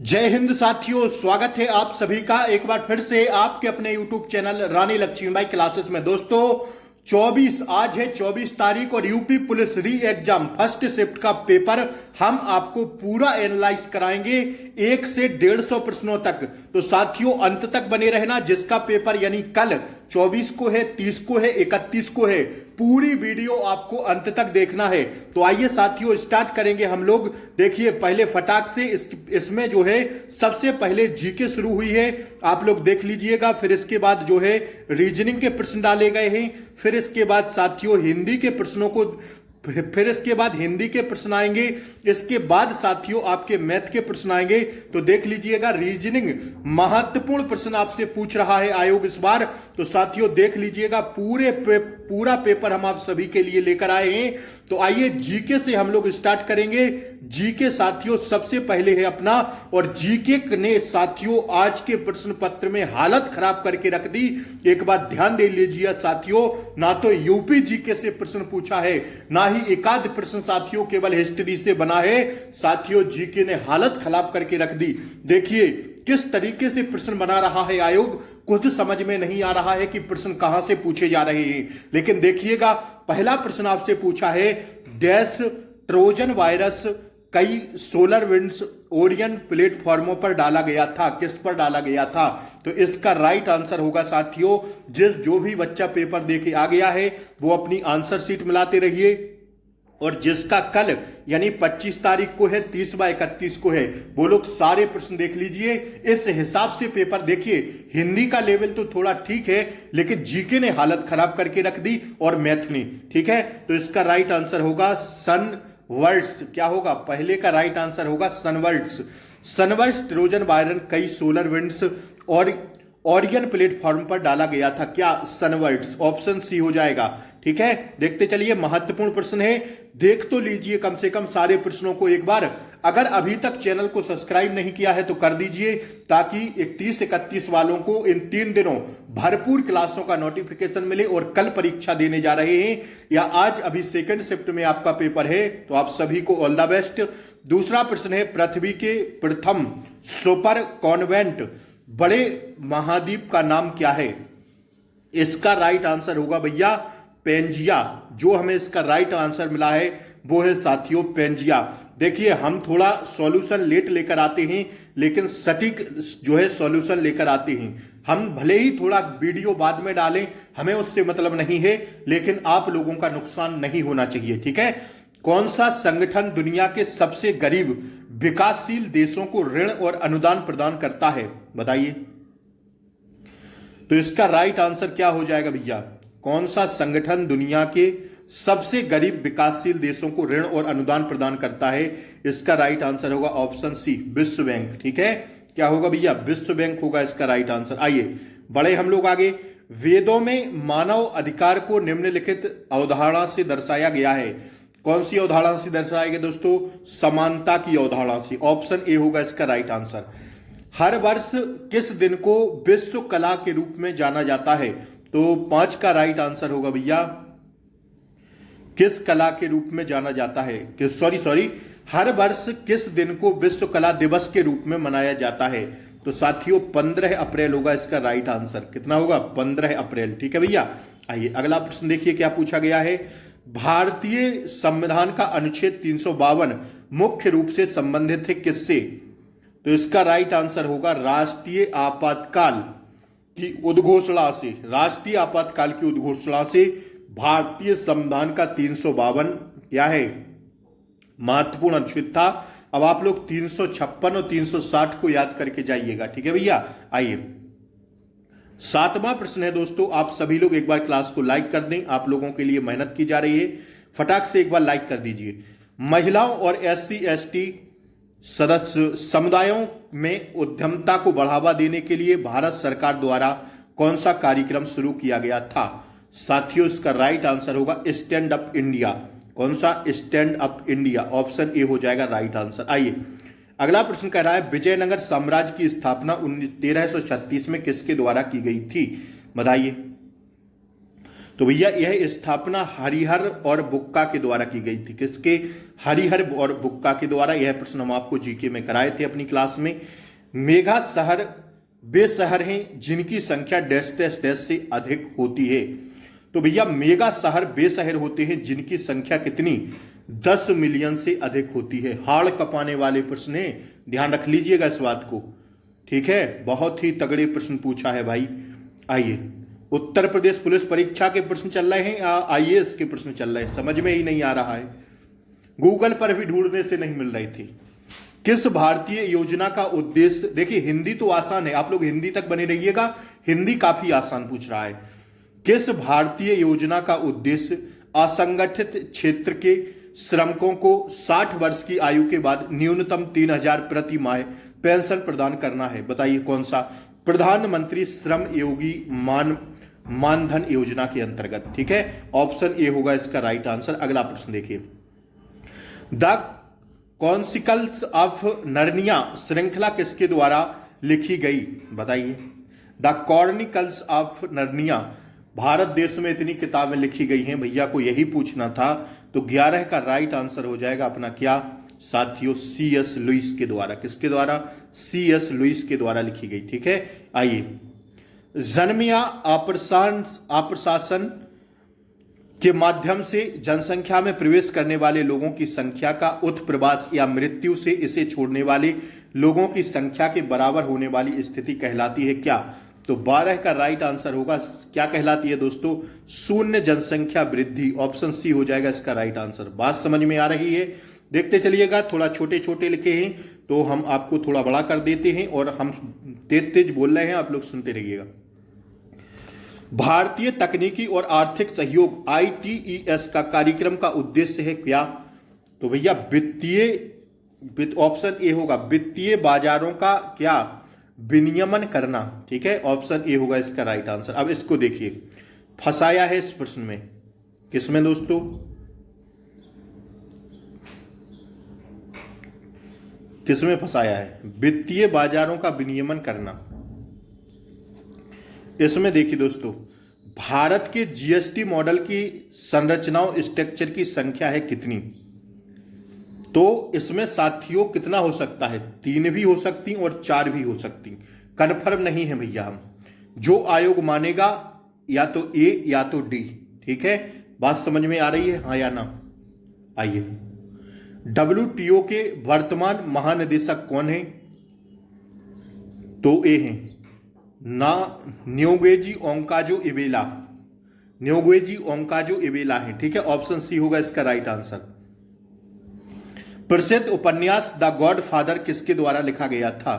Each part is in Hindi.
जय हिंद साथियों, स्वागत है आप सभी का एक बार फिर से आपके अपने YouTube चैनल रानी लक्ष्मीबाई क्लासेस में। दोस्तों 24 आज है 24 तारीख और यूपी पुलिस री एग्जाम फर्स्ट शिफ्ट का पेपर हम आपको पूरा एनालाइज कराएंगे 1 से 150 प्रश्नों तक। तो साथियों अंत तक बने रहना, जिसका पेपर यानी कल 24 को है, 30 को है, 31 को है, पूरी वीडियो आपको अंत तक देखना है। तो आइए साथियों स्टार्ट करेंगे हम लोग। देखिए पहले फटाक से इसमें जो है सबसे पहले जीके शुरू हुई है, आप लोग देख लीजिएगा। फिर इसके बाद जो है रीजनिंग के प्रश्न डाले गए हैं। फिर इसके बाद साथियों हिंदी के प्रश्नों को, फिर इसके बाद हिंदी के प्रश्न आएंगे। इसके बाद साथियों आपके मैथ के प्रश्न आएंगे। तो देख लीजिएगा रीजनिंग महत्वपूर्ण प्रश्न आपसे पूछ रहा है आयोग इस बार। तो साथियों देख लीजिएगा पूरा पेपर हम आप सभी के लिए लेकर आए हैं। तो आइए जीके से हम लोग स्टार्ट करेंगे। जीके साथियों सबसे पहले है अपना, और जीके ने साथियों आज के प्रश्न पत्र में हालत खराब करके रख दी। एक बात ध्यान दे लीजिए साथियों, ना तो यूपी जीके से प्रश्न पूछा है, ना ही एकाध प्रश्न साथियों केवल हिस्ट्री से बना है। साथियों जीके ने हालत खराब करके रख दी। देखिए किस तरीके से प्रश्न बना रहा है आयोग, खुद समझ में नहीं आ रहा है कि प्रश्न कहां से पूछे जा रहे हैं। लेकिन देखिएगा पहला प्रश्न आपसे पूछा है, डैश ट्रोजन वायरस कई सोलर विंड्स ओरियन प्लेटफॉर्मों पर डाला गया था, किस पर डाला गया था? तो इसका राइट आंसर होगा साथियों, जो भी बच्चा पेपर दे के आ गया है वो अपनी आंसर शीट मिलाते रहिए, और जिसका कल यानी 25 तारीख को है, 30 व 31 को है, वो लोग सारे प्रश्न देख लीजिए। इस हिसाब से पेपर देखिए। हिंदी का लेवल तो थोड़ा ठीक है, लेकिन जीके ने हालत खराब करके रख दी और मैथ ने, ठीक है। तो इसका राइट आंसर होगा सन वर्ड्स। क्या होगा? पहले का राइट आंसर होगा सनवर्ड्स। सनवर्ड्स ट्रोजन वायरस कई सोलर विंड्स और ओरियन प्लेटफॉर्म पर डाला गया था। क्या? सनवर्ड्स। ऑप्शन सी हो जाएगा, ठीक है। देखते चलिए, महत्वपूर्ण प्रश्न है, देख तो लीजिए कम से कम सारे प्रश्नों को एक बार। अगर अभी तक चैनल को सब्सक्राइब नहीं किया है तो कर दीजिए, ताकि 31-31 वालों को इन 3 दिनों भरपूर क्लासों का नोटिफिकेशन मिले और कल परीक्षा देने जा रहे हैं, या आज अभी सेकंड शिफ्ट में आपका पेपर है। तो आप सभी को ऑल द बेस्ट। दूसरा प्रश्न है, पृथ्वी के प्रथम सुपर कॉन्वेंट बड़े महाद्वीप का नाम क्या है? इसका राइट आंसर होगा भैया पेंजिया। जो हमें इसका राइट आंसर मिला है वो है साथियों पेंजिया। देखिए हम थोड़ा सॉल्यूशन लेट लेकर आते हैं, लेकिन सटीक जो है सॉल्यूशन लेकर आते हैं। हम भले ही थोड़ा वीडियो बाद में डालें, हमें उससे मतलब नहीं है, लेकिन आप लोगों का नुकसान नहीं होना चाहिए, ठीक है। कौन सा संगठन दुनिया के सबसे गरीब विकासशील देशों को ऋण और अनुदान प्रदान करता है? बताइए। तो इसका राइट आंसर क्या हो जाएगा भैया? कौन सा संगठन दुनिया के सबसे गरीब विकासशील देशों को ऋण और अनुदान प्रदान करता है? इसका राइट आंसर होगा ऑप्शन सी, विश्व बैंक, ठीक है। क्या होगा भैया? विश्व बैंक होगा इसका राइट आंसर। आइए बढ़े हम लोग आगे। वेदों में मानव अधिकार को निम्नलिखित अवधारणा से दर्शाया गया है। कौन सी अवधारणा से दर्शाया गया दोस्तों? समानता की अवधारणा से। ऑप्शन ए होगा इसका राइट आंसर। हर वर्ष किस दिन को विश्व कला के रूप में जाना जाता है? तो 5 का राइट आंसर होगा भैया, किस कला के रूप में जाना जाता है? कि सॉरी हर वर्ष किस दिन को विश्व कला दिवस के रूप में मनाया जाता है? तो साथियों 15 अप्रैल होगा इसका राइट आंसर। कितना होगा? 15 अप्रैल, ठीक है भैया। आइए अगला प्रश्न देखिए क्या पूछा गया है। भारतीय संविधान का अनुच्छेद 352 मुख्य रूप से संबंधित है किससे? तो इसका राइट आंसर होगा राष्ट्रीय आपातकाल की उद्घोषणा से। राष्ट्रीय आपातकाल की उद्घोषणा से भारतीय संविधान का 352 क्या है? महत्वपूर्ण अनुच्छेद था। अब आप लोग 356 और 360 को याद करके जाइएगा, ठीक है भैया। आइए 7वां प्रश्न है दोस्तों, आप सभी लोग एक बार क्लास को लाइक कर दें, आप लोगों के लिए मेहनत की जा रही है, फटाक से एक बार लाइक कर दीजिए। महिलाओं और SC/ST सदस्य समुदायों में उद्यमता को बढ़ावा देने के लिए भारत सरकार द्वारा कौन सा कार्यक्रम शुरू किया गया था? साथियों इसका राइट आंसर होगा स्टैंड अप इंडिया। कौन सा? Stand up India. Option A हो जाएगा राइट आंसर। आइए अगला प्रश्न कह रहा है, विजयनगर साम्राज्य की स्थापना 1336 में किसके द्वारा की गई थी? बताइए। तो भैया यह स्थापना हरिहर और बुक्का के द्वारा की गई थी। किसके? हरिहर और बुक्का के द्वारा। यह प्रश्न हम आपको जीके में कराए थे अपनी क्लास में। मेगा शहर वे शहर हैं जिनकी संख्या डैश डैश डैश से अधिक होती है। तो भैया मेगा शहर वे शहर होते हैं जिनकी संख्या कितनी? 10 मिलियन से अधिक होती है। हाड़ कपाने वाले प्रश्न है, ध्यान रख लीजिएगा इस बात को, ठीक है। बहुत ही तगड़े प्रश्न पूछा है भाई। आइए, उत्तर प्रदेश पुलिस परीक्षा के प्रश्न चल रहे हैं या आईएएस के प्रश्न चल रहे हैं, समझ में ही नहीं आ रहा है। गूगल पर भी ढूंढने से नहीं मिल रही थी। किस भारतीय योजना का उद्देश्य, देखिए हिंदी तो आसान है, आप लोग हिंदी तक बने रहिएगा, हिंदी काफी आसान पूछ रहा है। किस भारतीय योजना का उद्देश्य असंगठित क्षेत्र के श्रमिकों को 60 वर्ष की आयु के बाद न्यूनतम 3000 प्रति माह पेंशन प्रदान करना है? बताइए कौन सा? प्रधानमंत्री श्रम योगी मानधन योजना के अंतर्गत, ठीक है। ऑप्शन ए होगा इसका राइट आंसर। अगला प्रश्न देखिए, द कॉन्सिकल्स ऑफ नर्निया श्रृंखला किसके द्वारा लिखी गई? बताइए। द कॉर्निकल्स ऑफ नर्निया, भारत देश में इतनी किताबें लिखी गई हैं, भैया को यही पूछना था। तो 11 का राइट आंसर हो जाएगा अपना क्या साथियों? C.S. लुइस के द्वारा। किसके द्वारा? C.S. लुइस के द्वारा लिखी गई, ठीक है। आइए, जन्म या आप्रशासन के माध्यम से जनसंख्या में प्रवेश करने वाले लोगों की संख्या का उत्प्रवास या मृत्यु से इसे छोड़ने वाले लोगों की संख्या के बराबर होने वाली स्थिति कहलाती है क्या? तो 12 का राइट आंसर होगा, क्या कहलाती है दोस्तों? शून्य जनसंख्या वृद्धि। ऑप्शन सी हो जाएगा इसका राइट आंसर। बात समझ में आ रही है? देखते चलिएगा, थोड़ा छोटे छोटे लिखे हैं तो हम आपको थोड़ा बड़ा कर देते हैं, और हम तेज तेज बोल रहे हैं, आप लोग सुनते रहिएगा। भारतीय तकनीकी और आर्थिक सहयोग ITES का कार्यक्रम का उद्देश्य है क्या? तो भैया वित्तीय, ऑप्शन ए होगा, वित्तीय बाजारों का क्या? विनियमन करना, ठीक है। ऑप्शन ए होगा इसका राइट आंसर। अब इसको देखिए, फंसाया है इस प्रश्न में, किसमें दोस्तों? किसमें फंसाया है? वित्तीय बाजारों का विनियमन करना। इसमें देखिए दोस्तों, भारत के GST मॉडल की संरचनाओं स्ट्रक्चर की संख्या है कितनी? तो इसमें साथियों कितना हो सकता है? 3 भी हो सकती और 4 भी हो सकती, कन्फर्म नहीं है भैया हम। जो आयोग मानेगा या तो A या तो D, ठीक है। बात समझ में आ रही है, हाँ या ना? आइए, WTO के वर्तमान महानिदेशक कौन है? तो ए हैं ना न्योगेजी ओंकाजो इबेला। न्योगेजी ओंकाजो इबेला है, ठीक है। ऑप्शन सी होगा इसका राइट आंसर। प्रसिद्ध उपन्यास द गॉड फादर किसके द्वारा लिखा गया था?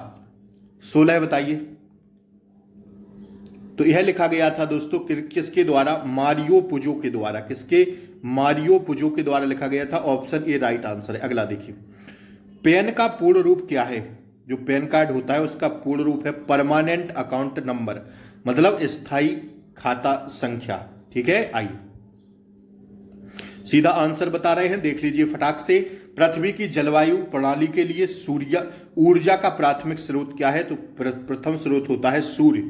16 बताइए। तो यह लिखा गया था दोस्तों किसके द्वारा? मारियो पुजो के द्वारा। किसके? मारियो पुजो के द्वारा लिखा गया था। ऑप्शन ए राइट आंसर है। अगला देखिए, पैन का पूर्ण रूप क्या है? जो पैन कार्ड होता है उसका पूर्ण रूप है परमानेंट अकाउंट नंबर, मतलब स्थायी खाता संख्या, ठीक है। आइए सीधा आंसर बता रहे हैं, देख लीजिए फटाक से। पृथ्वी की जलवायु प्रणाली के लिए सूर्य ऊर्जा का प्राथमिक स्रोत क्या है? तो प्रथम स्रोत होता है सूर्य,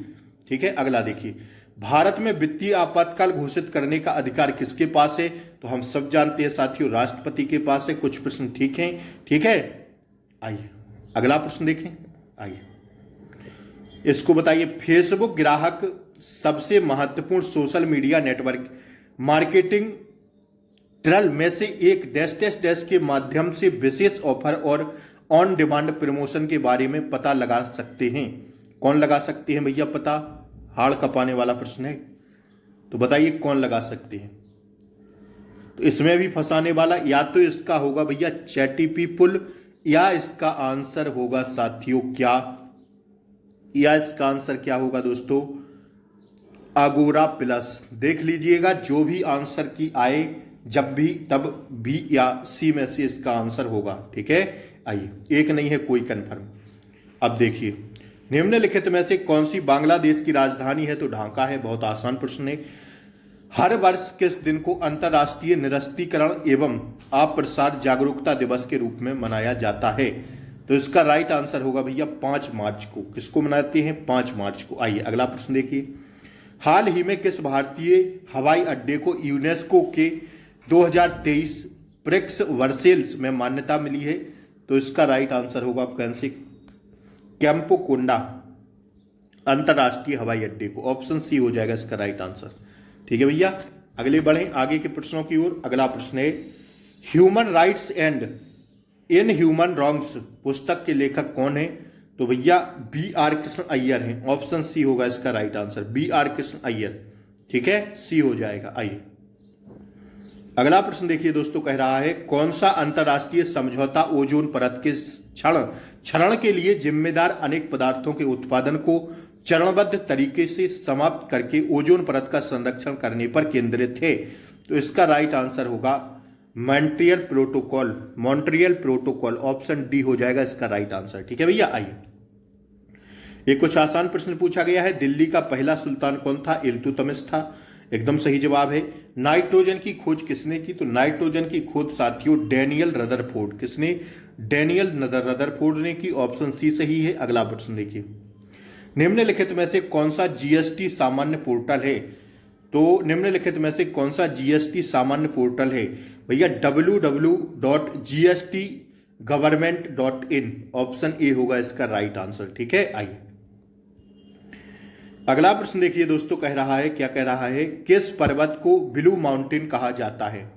ठीक है। अगला देखिए, भारत में वित्तीय आपातकाल घोषित करने का अधिकार किसके पास है? तो हम सब जानते हैं साथियों, राष्ट्रपति के पास है। कुछ प्रश्न ठीक हैं, ठीक है। आइए अगला प्रश्न देखें। आइए इसको बताइए, फेसबुक ग्राहक सबसे महत्वपूर्ण social media network marketing troll में से एक डैश डैश डैश के माध्यम से विशेष ऑफर और ऑन डिमांड प्रमोशन के बारे में पता लगा सकते हैं। कौन लगा सकते हैं भैया पता? हाड़ कपाने वाला प्रश्न है, तो बताइए कौन लगा सकते हैं? तो इसमें भी फंसाने वाला, या तो इसका होगा भैया चैटीपी पुल, या इसका आंसर होगा साथियों क्या, या इसका आंसर क्या होगा दोस्तों? अगोरा प्लस। देख लीजिएगा, जो भी आंसर की आए जब भी, तब बी या सी में से इसका आंसर होगा, ठीक है। आइए, एक नहीं है कोई कंफर्म। अब देखिए, निम्नलिखित में से कौन सी बांग्लादेश की राजधानी है? तो ढाका है। बहुत आसान प्रश्न है। हर वर्ष किस दिन को अंतर्राष्ट्रीय निरस्तीकरण एवं अप्रसार जागरूकता दिवस के रूप में मनाया जाता है? तो इसका राइट आंसर होगा भैया 5 मार्च को। किसको मनाते हैं? 5 मार्च को। आइए अगला प्रश्न देखिए, हाल ही में किस भारतीय हवाई अड्डे को यूनेस्को के 2023 प्रिक्स वर्सेल्स में मान्यता मिली है? तो इसका राइट आंसर होगा कैंपो कोंडा अंतरराष्ट्रीय हवाई अड्डे को। ऑप्शन सी हो जाएगा इसका राइट आंसर। ठीक है भैया, अगले बढ़ें आगे के प्रश्नों की ओर। अगला प्रश्न है, human rights and in human wrongs पुस्तक के लेखक कौन है? तो भैया B.R. कृष्ण अय्यर हैं। ऑप्शन सी होगा इसका right answer, B.R. Krishna Iyer. ठीक है, सी हो जाएगा। आइए अगला प्रश्न देखिए दोस्तों, कह रहा है कौन सा अंतरराष्ट्रीय समझौता ओजोन परत के क्षरण के लिए जिम्मेदार अनेक पदार्थों के उत्पादन को चरणबद्ध तरीके से समाप्त करके ओजोन परत का संरक्षण करने पर केंद्रित है? तो इसका राइट आंसर होगा मॉन्ट्रियल प्रोटोकॉल। ऑप्शन डी हो जाएगा इसका राइट आंसर। ठीक है भैया, आइए एक कुछ आसान प्रश्न पूछा गया है। दिल्ली का पहला सुल्तान कौन था? इल्तुतमिश था। एकदम सही जवाब है। नाइट्रोजन की खोज किसने की? तो नाइट्रोजन की खोज साथियों डेनियल रदरफोर्ड। किसने? डेनियल रदरफोर्ड ने की। ऑप्शन सी सही है। अगला प्रश्न देखिए, निम्नलिखित में से कौन सा जीएसटी सामान्य पोर्टल है? तो निम्नलिखित में से कौन सा जीएसटी सामान्य पोर्टल है? भैया www.gstgovernment.in। ऑप्शन ए होगा इसका राइट आंसर। ठीक है, आइए अगला प्रश्न देखिए दोस्तों, कह रहा है, क्या कह रहा है, किस पर्वत को ब्लू माउंटेन कहा जाता है?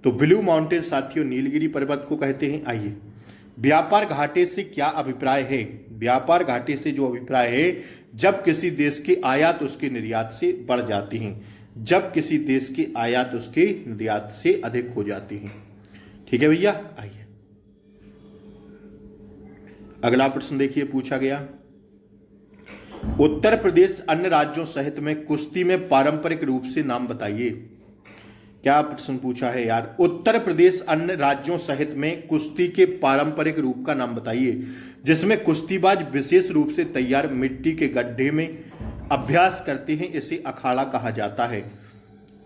तो ब्लू माउंटेन साथियों नीलगिरी पर्वत को कहते हैं। आइए व्यापार घाटे से क्या अभिप्राय है? व्यापार घाटे से जो अभिप्राय है, जब किसी देश के आयात उसके निर्यात से बढ़ जाती हैं, जब किसी देश के आयात उसके निर्यात से अधिक हो जाती हैं। ठीक है भैया, आइए अगला प्रश्न देखिए, पूछा गया उत्तर प्रदेश अन्य राज्यों सहित में कुश्ती में पारंपरिक रूप से नाम बताइए। क्या प्रश्न पूछा है यार? उत्तर प्रदेश अन्य राज्यों सहित में कुश्ती के पारंपरिक रूप का नाम बताइए जिसमें कुश्तीबाज विशेष रूप से तैयार मिट्टी के गड्ढे में अभ्यास करते हैं, इसे अखाड़ा कहा जाता है।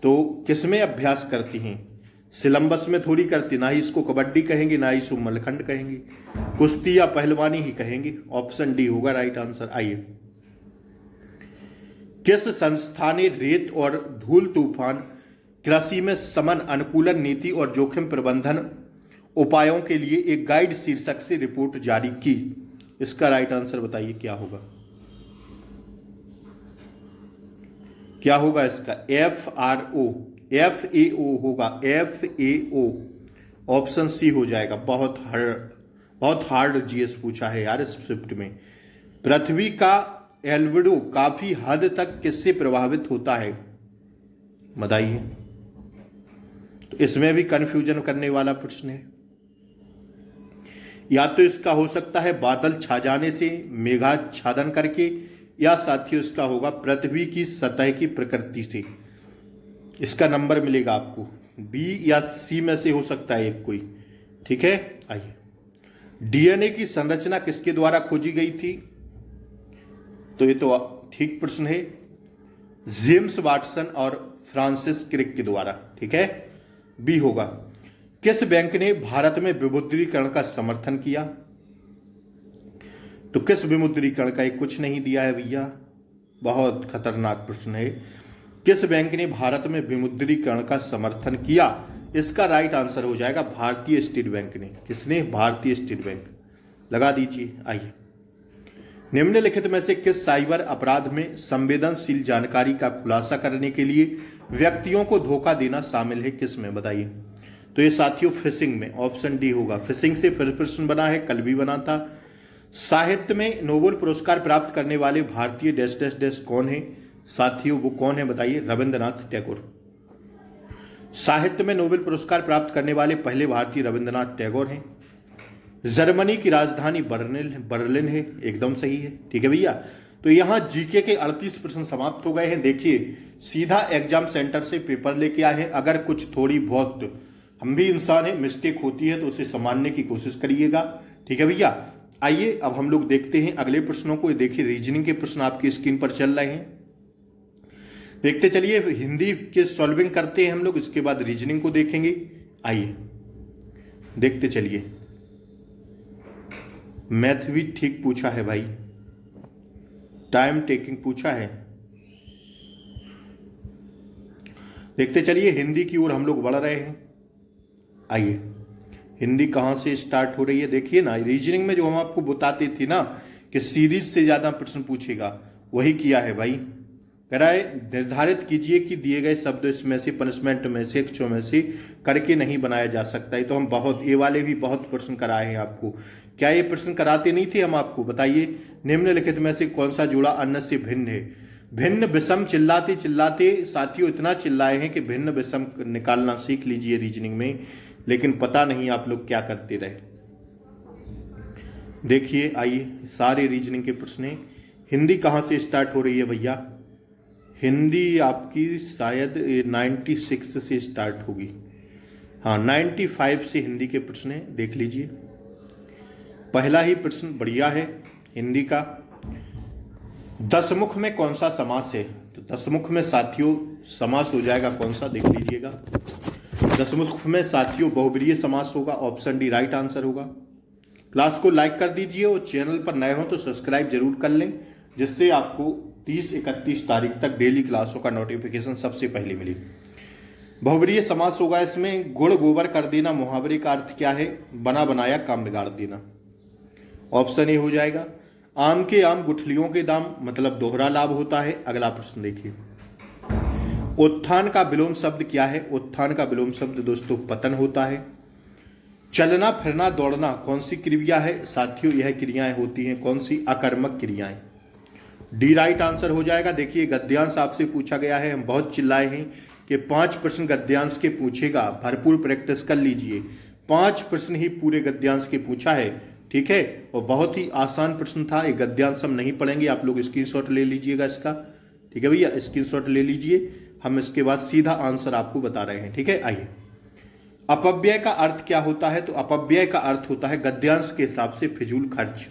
तो किसमें अभ्यास करती हैं? सिलंबस में थोड़ी करती, ना ही इसको कबड्डी कहेंगे, ना ही इसको मलखंड कहेंगे, कुश्ती या पहलवानी ही कहेंगे। ऑप्शन डी होगा राइट आंसर। आइए किस संस्था ने रेत और धूल तूफान कृषि में समन अनुकूलन नीति और जोखिम प्रबंधन उपायों के लिए एक गाइड शीर्षक से रिपोर्ट जारी की? इसका राइट आंसर बताइए क्या होगा? क्या होगा इसका? FAO होगा, FAO। ऑप्शन सी हो जाएगा। बहुत हार्ड जीएस पूछा है यार इस शिफ्ट में। पृथ्वी का एल्बिडो काफी हद तक किससे प्रभावित होता है? बताइए। तो इसमें भी कंफ्यूजन करने वाला प्रश्न है। या तो इसका हो सकता है बादल छा जाने से, मेघाच्छादन करके, या साथियों इसका होगा पृथ्वी की सतह की प्रकृति से। इसका नंबर मिलेगा आपको, बी या सी में से हो सकता है एक कोई। ठीक है, आइए डीएनए की संरचना किसके द्वारा खोजी गई थी? तो ये तो ठीक प्रश्न है, जेम्स वाटसन और फ्रांसिस क्रिक के द्वारा। ठीक है, बी होगा। किस बैंक ने भारत में विमुद्रीकरण का समर्थन किया? तो किस विमुद्रीकरण का? एक कुछ नहीं दिया है भैया, बहुत खतरनाक प्रश्न है। किस बैंक ने भारत में विमुद्रीकरण का समर्थन किया? इसका राइट आंसर हो जाएगा भारतीय स्टेट बैंक ने। किसने? भारतीय स्टेट बैंक। लगा दीजिए। आइए निम्नलिखित में से किस साइबर अपराध में संवेदनशील जानकारी का खुलासा करने के लिए व्यक्तियों को धोखा देना शामिल है? किस में? बताइए। तो ये साथियों फिशिंग में। ऑप्शन डी होगा। फिशिंग से फिर प्रश्न बना है, कल भी बना था। साहित्य में नोबेल पुरस्कार प्राप्त करने वाले भारतीय डैश डैश डैश कौन है? साथियों वो कौन है बताइए? रविंद्रनाथ टैगोर। साहित्य में नोबेल पुरस्कार प्राप्त करने वाले पहले भारतीय रविंद्रनाथ टैगोर हैं। जर्मनी की राजधानी बर्लिन है। एकदम सही है। ठीक है भैया, तो यहाँ जीके के 38 प्रश्न समाप्त हो गए हैं। देखिए सीधा एग्जाम सेंटर से पेपर लेके आए हैं। अगर कुछ थोड़ी बहुत, हम भी इंसान है, मिस्टेक होती है तो उसे संभालने की कोशिश करिएगा। ठीक है भैया, आइए अब हम लोग देखते हैं अगले प्रश्नों को। देखिए रीजनिंग के प्रश्न आपकी स्क्रीन पर चल रहे हैं, देखते चलिए। हिंदी के सॉल्विंग करते हैं हम लोग, इसके बाद रीजनिंग को देखेंगे। आइए देखते चलिए। मैथ भी ठीक पूछा है भाई, टाइम टेकिंग पूछा है। देखते चलिए हिंदी की ओर हम लोग बढ़ रहे हैं। आइए, हिंदी कहाँ से स्टार्ट हो रही है देखिए ना। रीजनिंग में जो हम आपको बताते थे ना कि सीरीज से ज़्यादा प्रश्न पूछेगा, वही किया है भाई। कह रहा है निर्धारित कीजिए कि दिए गए शब्द इसमें से पनिशमेंट में से अक्षरों में से करके नहीं बनाया जा सकता है। तो हम बहुत ये वाले भी बहुत प्रश्न कराए हैं आपको। क्या ये प्रश्न कराते नहीं थे हम आपको? बताइए, निम्नलिखित में से कौन सा जोड़ा अन्य से भिन्न है? भिन्न विषम चिल्लाते चिल्लाते साथियों इतना चिल्लाए हैं कि भिन्न विषम निकालना सीख लीजिए रीजनिंग में, लेकिन पता नहीं आप लोग क्या करते रहे। देखिए आइए, सारे रीजनिंग के प्रश्न हैं। हिंदी कहाँ से स्टार्ट हो रही है भैया? हिंदी आपकी शायद 96 से स्टार्ट होगी। हाँ, 95 से हिंदी के प्रश्न हैं, देख लीजिए। पहला ही प्रश्न बढ़िया है हिंदी का। दसमुख में कौन सा समास है? तो दसमुख में साथियों समास हो जाएगा कौन सा, देख लीजिएगा। दसमुख में साथियों बहुब्रीहि समास होगा। ऑप्शन डी राइट आंसर होगा। क्लास को लाइक कर दीजिए और चैनल पर नए हो तो सब्सक्राइब जरूर कर लें, जिससे आपको 30-31 तारीख तक डेली क्लासों का नोटिफिकेशन सबसे पहले मिले। बहुब्रीहि समास होगा इसमें। गुड़ गोबर कर देना मुहावरे का अर्थ क्या है? बना बनाया काम बिगाड़ देना। ऑप्शन ए हो जाएगा। आम के आम गुठलियों के दाम, मतलब दोहरा लाभ होता है। अगला प्रश्न देखिए, उत्थान का विलोम शब्द क्या है? उत्थान का विलोम शब्द दोस्तों पतन होता है। चलना फिरना दौड़ना कौन सी क्रिया है? साथियों यह क्रियाएं होती हैं कौन सी? अकर्मक क्रियाएं। डी राइट आंसर हो जाएगा। देखिए गद्यांश आपसे पूछा गया है, हम बहुत चिल्लाए हैं कि 5 प्रश्न गद्यांश के पूछेगा, भरपूर प्रैक्टिस कर लीजिए। 5 प्रश्न ही पूरे गद्यांश के पूछा है, ठीक है, और बहुत ही आसान प्रश्न था। ये गद्यांश हम नहीं पढ़ेंगे, आप लोग स्क्रीनशॉट ले लीजिएगा इसका, ठीक है भैया, स्क्रीनशॉट ले लीजिए। हम इसके बाद सीधा आंसर आपको बता रहे हैं, ठीक है। आइए, अपव्यय का अर्थ क्या होता है? तो अपव्यय का अर्थ होता है गद्यांश के हिसाब से फिजूल खर्च।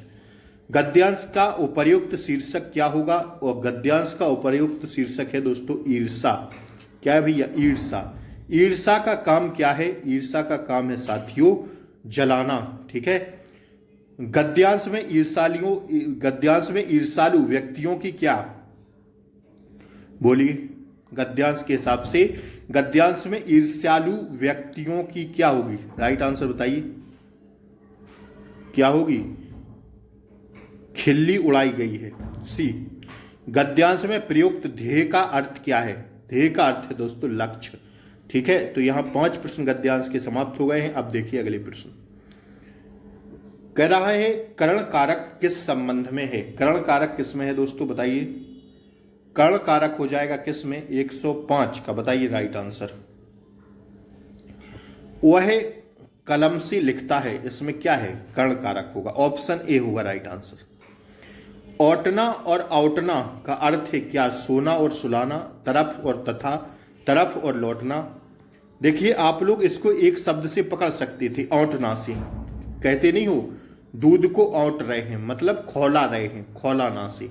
गद्यांश का उपर्युक्त शीर्षक क्या होगा? और गद्यांश का उपर्युक्त शीर्षक है दोस्तों ईर्षा। क्या है भैया? ईर्षा। ईर्षा का काम क्या है? ईर्षा का काम है साथियों जलाना, ठीक है। गद्यांश में ईर्षालु व्यक्तियों की क्या, बोलिए, गद्यांश के हिसाब से गद्यांश में ईर्ष्यालु व्यक्तियों की क्या होगी? राइट आंसर बताइए, क्या होगी? खिल्ली उड़ाई गई है, सी। गद्यांश में प्रयुक्त ध्येय का अर्थ क्या है? ध्येय का अर्थ है दोस्तों लक्ष्य, ठीक है। तो यहां 5 प्रश्न गद्यांश के समाप्त हो गए हैं। अब देखिए अगले प्रश्न। कह रहा है कर्ण कारक किस संबंध में है? कर्ण कारक किस में है दोस्तों बताइए? कर्ण कारक हो जाएगा किस में? 105 का, बताइए राइट आंसर। वह कलम से लिखता है, इसमें क्या है? कर्ण कारक होगा। ऑप्शन ए होगा राइट आंसर। औटना और आउटना का अर्थ है क्या? सोना और सुलाना, तरफ और तथा, तरफ और लौटना। देखिए आप लोग इसको एक शब्द से पकड़ सकते थे, औटना से। कहते नहीं हो दूध को औट रहे हैं, मतलब खौला रहे हैं, खौलाना से।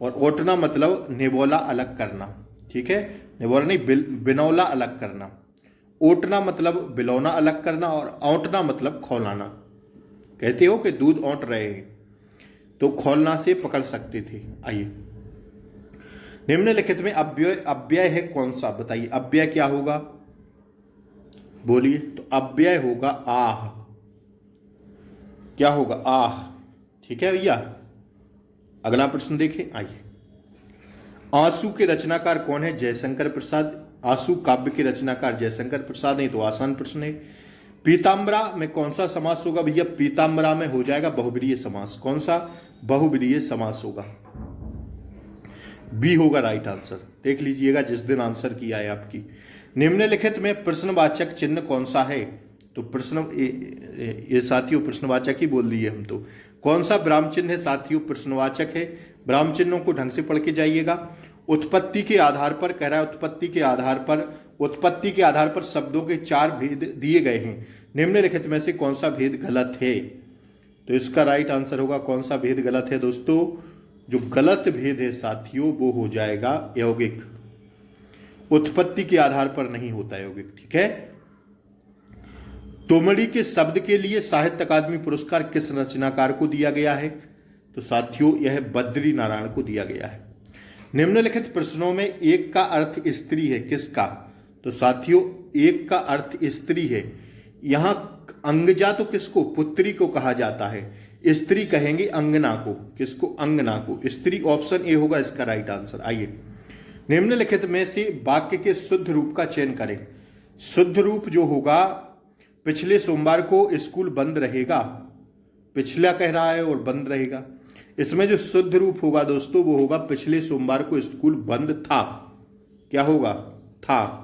और ओटना मतलब निबोला अलग करना, ठीक है, निबोला नहीं बिनौला अलग करना। ओटना मतलब बिलौना अलग करना, और औंटना मतलब खौलाना। कहते हो कि दूध औंट रहे हैं, तो खौलना से पकड़ सकते थे। आइए, निम्नलिखित में अव्यय है कौन सा? बताइए अव्यय क्या होगा, बोलिए। तो अव्यय होगा आह। क्या होगा? आह, ठीक है भैया। अगला प्रश्न देखें, आइए। आंसू के रचनाकार कौन है? जयशंकर प्रसाद। आंसू काव्य के रचनाकार जयशंकर प्रसाद है, तो आसान प्रश्न है। पीताम्बरा में कौन सा समास होगा भैया? पीताम्बरा में हो जाएगा बहुब्रीहि समास। कौन सा? बहुब्रीहि समास होगा। बी होगा राइट आंसर। देख लीजिएगा जिस दिन आंसर किया है आपकी। निम्नलिखित में प्रश्नवाचक चिन्ह कौन सा है? तो प्रश्न ये साथियों प्रश्नवाचक ही बोल दिए हम तो। कौन सा विराम चिन्ह है साथियों? प्रश्नवाचक है। विराम चिन्हों को ढंग से पढ़ के जाइएगा। उत्पत्ति के आधार पर, कह रहा है उत्पत्ति के आधार पर शब्दों के 4 भेद दिए गए हैं। निम्नलिखित में से कौन सा भेद गलत है? तो इसका राइट आंसर होगा कौन सा भेद गलत है दोस्तों? जो गलत भेद है साथियों वो हो जाएगा यौगिक। उत्पत्ति के आधार पर नहीं होता यौगिक, ठीक है। तोमड़ी के शब्द के लिए साहित्य अकादमी पुरस्कार किस रचनाकार को दिया गया है? तो साथियों यह बद्री नारायण को दिया गया है। निम्नलिखित प्रश्नों में एक का अर्थ स्त्री है, किसका? तो साथियों एक का अर्थ स्त्री है। यहां अंगजा तो किसको, पुत्री को कहा जाता है, स्त्री कहेंगे अंगना को, किसको, अंगना को, स्त्री। ऑप्शन ए होगा इसका राइट आंसर। आइए निम्नलिखित में से वाक्य के शुद्ध रूप का चयन करें। शुद्ध रूप जो होगा, पिछले सोमवार को स्कूल बंद रहेगा, पिछला कह रहा है और बंद रहेगा। इसमें जो शुद्ध रूप होगा दोस्तों वो होगा पिछले सोमवार को स्कूल बंद था। क्या होगा, था।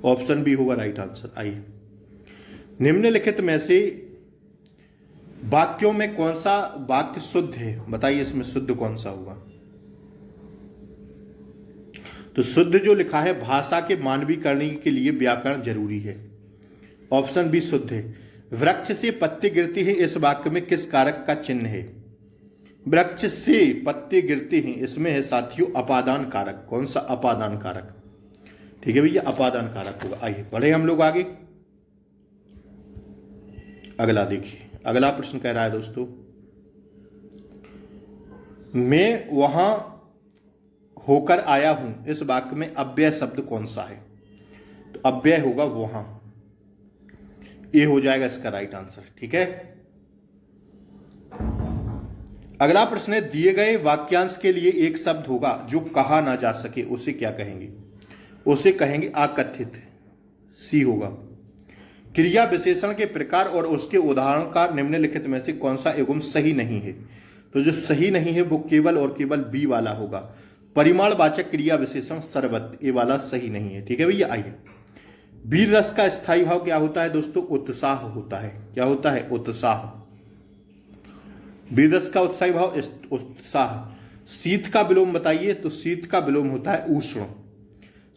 ऑप्शन बी होगा राइट आंसर। आइए निम्नलिखित में से वाक्यों में कौन सा वाक्य शुद्ध है, बताइए इसमें शुद्ध कौन सा होगा। तो शुद्ध जो लिखा है, भाषा के मानवीकरण के लिए व्याकरण जरूरी है। ऑप्शन बी शुद्ध है। वृक्ष से पत्ते गिरते हैं, इस वाक्य में किस कारक का चिन्ह है। वृक्ष से पत्ते गिरते हैं, इसमें है साथियों अपादान कारक। कौन सा, अपादान कारक। ठीक है भैया, अपादान कारक होगा। आइए बढ़े हम लोग आगे। अगला देखिए, अगला प्रश्न कह रहा है दोस्तों, मैं वहां होकर आया हूं, इस वाक्य में अव्यय शब्द कौन सा है। तो अव्यय होगा वहां, ये हो जाएगा इसका राइट आंसर। ठीक है, अगला प्रश्न है, दिए गए वाक्यांश के लिए एक शब्द होगा जो कहा ना जा सके, उसे क्या कहेंगे। उसे कहेंगे अकथित। सी होगा। क्रिया विशेषण के प्रकार और उसके उदाहरण का निम्नलिखित में से कौन सा एवं सही नहीं है। तो जो सही नहीं है वो केवल और केवल बी वाला होगा, परिमाणवाचक क्रिया विशेषण सर्वत, ये वाला सही नहीं है। ठीक है भैया। आइए, वीर रस का स्थायी भाव क्या होता है दोस्तों, उत्साह होता है। क्या होता है, उत्साह। वीर रस का उत्साही भाव उत्साह। शीत का विलोम बताइए, तो शीत का विलोम होता है उष्ण।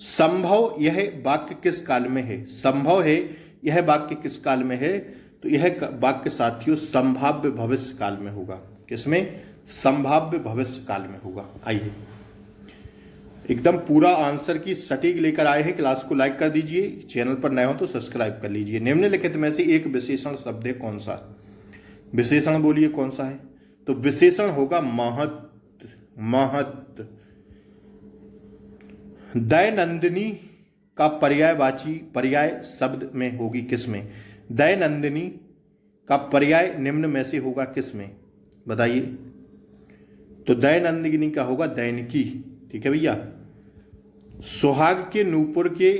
संभव, यह वाक्य किस काल में है। संभव है, यह वाक्य किस काल में है। तो यह वाक्य साथियों संभाव्य भविष्य काल में होगा। किसमें, संभाव्य भविष्य काल में होगा। आइए, एकदम पूरा आंसर की सटीक लेकर आए हैं। क्लास को लाइक कर दीजिए, चैनल पर नए हो तो सब्सक्राइब कर लीजिए। निम्नलिखित में से एक विशेषण शब्द है कौन सा। विशेषण बोलिए कौन सा है। तो विशेषण होगा महत। महत। दैनंदिनी का पर्यायवाची पर्याय शब्द में होगी किसमें। दैनंदिनी का पर्याय निम्न में से होगा किसमें, बताइए। तो दैनंदिनी का होगा दैनिकी। ठीक है भैया। सुहाग के नूपुर के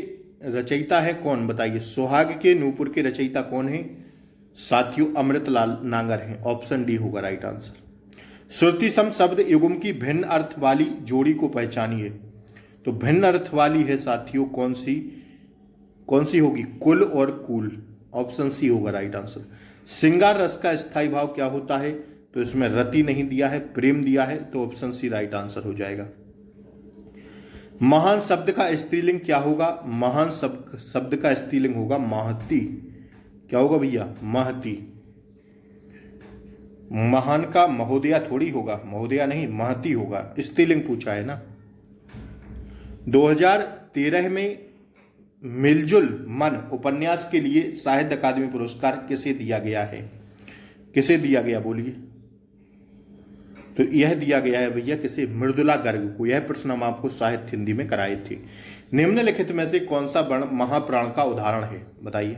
रचयिता है कौन, बताइए। सुहाग के नूपुर के रचयिता कौन है साथियों, अमृतलाल नागर हैं। ऑप्शन डी होगा राइट आंसर। श्रुति सम शब्द युग्म की भिन्न अर्थ वाली जोड़ी को पहचानिए। तो भिन्न अर्थ वाली है साथियों कौन सी, कौन सी होगी, कुल और कूल। ऑप्शन सी होगा राइट आंसर। श्रृंगार रस का स्थायी भाव क्या होता है। तो इसमें रति नहीं दिया है, प्रेम दिया है, तो ऑप्शन सी राइट आंसर हो जाएगा। महान शब्द का स्त्रीलिंग क्या होगा। महान शब्द का स्त्रीलिंग होगा महती। क्या होगा भैया, महती। महान का महोदया थोड़ी होगा, महोदया नहीं महती होगा, स्त्रीलिंग पूछा है ना। 2013 में मिलजुल मन उपन्यास के लिए साहित्य अकादमी पुरस्कार किसे दिया गया है। किसे दिया गया बोलिए। तो यह दिया गया है भैया किसे, मृदुला गर्ग को। यह प्रश्न हम आपको साहित्य हिंदी में कराए थे। निम्नलिखित में से कौन सा वर्ण महाप्राण का उदाहरण है, बताइए।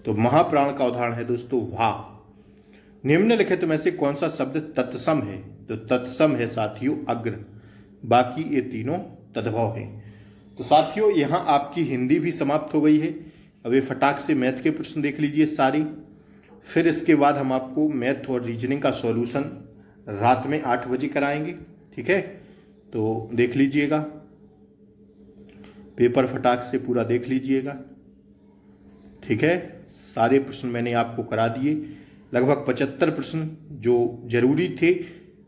तो महाप्राण का उदाहरण है दोस्तों वाह। निम्नलिखित में से कौन सा शब्द तत्सम है। तो तत्सम है साथियों अग्र, बाकी ये तीनों तद्भव है। तो साथियों यहाँ आपकी हिंदी भी समाप्त हो गई है। अब ये फटाक से मैथ के प्रश्न देख लीजिए सारी, फिर इसके बाद हम आपको मैथ और रीजनिंग का सॉल्यूशन रात में 8 बजे कराएंगे। ठीक है, तो देख लीजिएगा, पेपर फटाक से पूरा देख लीजिएगा। ठीक है, सारे प्रश्न मैंने आपको करा दिए, लगभग 75 प्रश्न जो जरूरी थे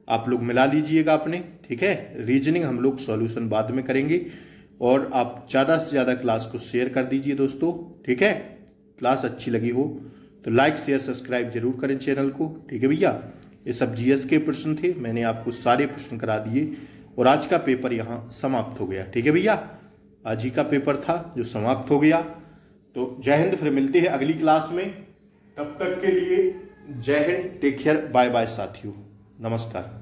आप लोग मिला लीजिएगा अपने। ठीक है, रीजनिंग हम लोग सॉल्यूशन बाद में करेंगे। और आप ज़्यादा से ज़्यादा क्लास को शेयर कर दीजिए दोस्तों। ठीक है, क्लास अच्छी लगी हो तो लाइक शेयर सब्सक्राइब जरूर करें चैनल को। ठीक है भैया, ये सब जीएस के प्रश्न थे, मैंने आपको सारे प्रश्न करा दिए और आज का पेपर यहाँ समाप्त हो गया। ठीक है भैया, आज ही का पेपर था जो समाप्त हो गया। तो जय हिंद, फिर मिलते हैं अगली क्लास में। तब तक के लिए जय हिंद, टेक केयर, बाय बाय साथियों, नमस्कार।